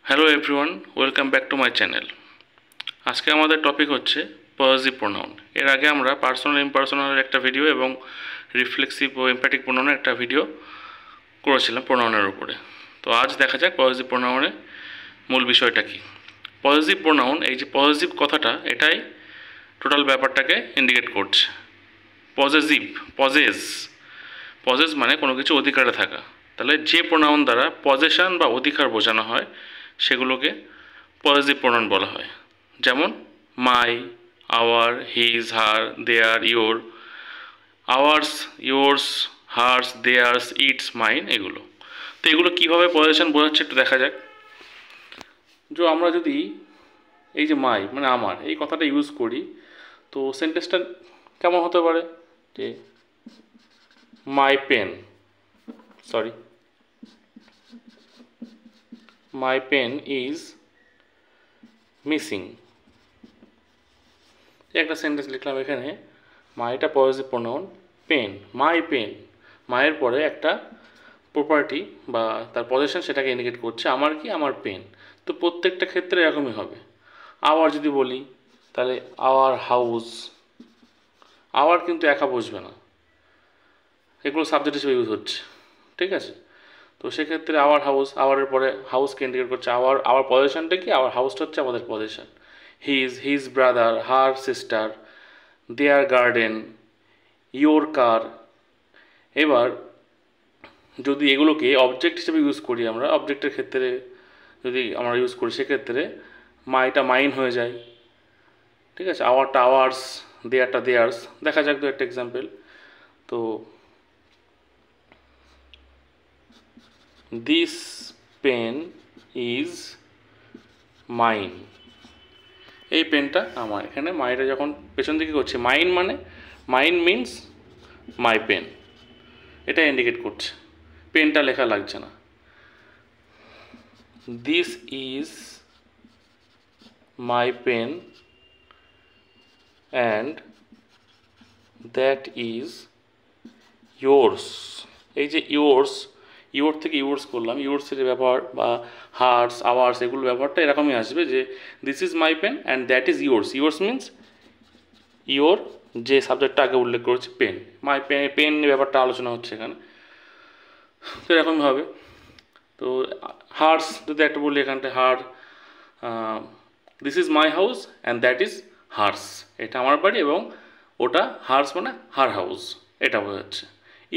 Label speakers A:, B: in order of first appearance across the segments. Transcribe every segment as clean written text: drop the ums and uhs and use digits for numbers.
A: Hello everyone, welcome back to my channel. আজকে আমাদের topic হচ্ছে পজিটিভ প্রোনাউন। এর আগে আমরা পার্সোনাল ইমপার্সোনালের একটা ভিডিও এবং রিফ্লেক্সিভ ও এমপ্যাথিক প্রোনাউনের একটা ভিডিও করেছিলাম প্রোনাউনের উপরে। তো আজ দেখা যাক পজিটিভ প্রোনাউনের মূল বিষয়টা কী। পজিটিভ প্রোনাউন, এই যে পজিটিভ কথাটা, এটাই টোটাল ব্যাপারটাকে ইন্ডিকেট করছে। পজেস মানে কোনো কিছু অধিকারে থাকা। তাহলে যে প্রোনাউন দ্বারা পজেশন বা অধিকার বোঝানো হয় সেগুলোকে পজিটিভ প্রোনাউন বলা হয়। যেমন my, our, his, her, their, your, ours, yours, hers, theirs, its, mine, এগুলো। তো এগুলো কীভাবে পজিশন বোঝাচ্ছে একটু দেখা যাক। আমরা যদি এই যে মাই মানে আমার এই কথাটা ইউজ করি, তো সেন্টেন্সটা কেমন হতে পারে যে মাই পেন ইজ মিসিং। একটা সেন্টেন্স লিখলাম এখানে, মাইটা positive pronoun, pen, my pen, মায়ের পরে একটা প্রপার্টি বা তার পজিশন সেটাকে ইন্ডিকেট করছে। আমার কি? আমার পেন। তো প্রত্যেকটা ক্ষেত্রে এরকমই হবে। আওয়ার যদি বলি তাহলে আওয়ার হাউস, আওয়ার কিন্তু একা বসবে না, এগুলো সাবজেক্ট হিসেবে ইউজ হচ্ছে, ঠিক আছে? তো সেক্ষেত্রে আওয়ার হাউস, আওয়ারের পরে হাউসকে ইন্ডিকেট করছে। আওয়ার পজিশনটা কি? আওয়ার হাউসটা হচ্ছে আমাদের position. His brother, her sister, there garden, your car. এবার যদি এগুলোকে অবজেক্ট হিসেবে ইউজ করি, আমরা অবজেক্টের ক্ষেত্রে যদি আমরা ইউজ করি সেক্ষেত্রে মাইটা মাইন হয়ে যায়, ঠিক আছে? আওয়ারটা আওয়ার্স, দেয়ারটা দেয়ার্স। দেখা যাক তো একটা এক্সাম্পল। তো দিস পেন ইজ মাইন, এই পেনটা আমার। এখানে মাইটা যখন পেছন দিকে করছে, মাইন মিন্স মাই পেন, এটা ইন্ডিকেট করছে। পেনটা লেখা লাগছে না। This is my pen and that is yours. এই যে ইয়োর থেকে ইয়োর্স করলাম, ইয়োর্সের ব্যবহার বা হার্স, আওয়ার্স, এগুলোর ব্যবহারটা এরকমই আসবে যে this is my pen and that is yours. Yours means your, যে সাবজেক্টটা আগে উল্লেখ করেছে পেন, মাই পেন ব্যাপারটা আলোচনা হচ্ছে এখানে। তো এরকমই হবে। তো হার্স যদি একটা বলি এখানটা, this is my house and that is hers, এটা আমার বাড়ি এবং ওটা হার্স মানে হার হাউস, এটা বোঝাচ্ছে।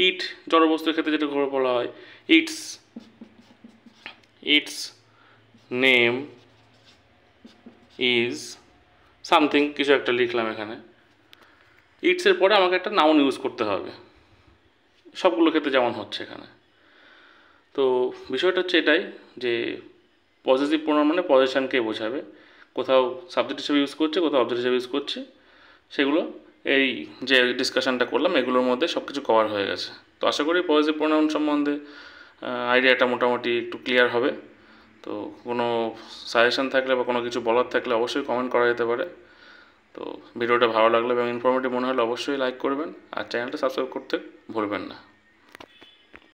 A: ইট জড়বস্তুর ক্ষেত্রে যেটা বলা হয়, ইটস নেম ইজ সামথিং, কিছু একটা লিখলাম এখানে। ইটসের পরে আমাকে একটা নাউন ইউজ করতে হবে, সবগুলো ক্ষেত্রে যেমন হচ্ছে এখানে। তো বিষয়টা হচ্ছে এটাই যে পজিটিভ প্রোনাউন মানে পজিশনকেই বোঝাবে। কোথাও সাবজেক্ট হিসেবে ইউজ করছে, কোথাও অবজেক্ট হিসেবে ইউজ করছে। সেগুলো এই যে ডিসকাশনটা করলাম এগুলোর মধ্যে সব কিছু কভার হয়ে গেছে। তো আশা করি পজিটিভ প্রোনাউন সম্বন্ধে আইডিয়াটা মোটামুটি একটু ক্লিয়ার হবে। তো কোনো সাজেশন থাকলে বা কোনো কিছু বলার থাকলে অবশ্যই কমেন্ট করা যেতে পারে। তো ভিডিওটা ভালো লাগলে এবং ইনফরমেটিভ মনে হলে অবশ্যই লাইক করবেন আর চ্যানেলটা সাবস্ক্রাইব করতে ভুলবেন না।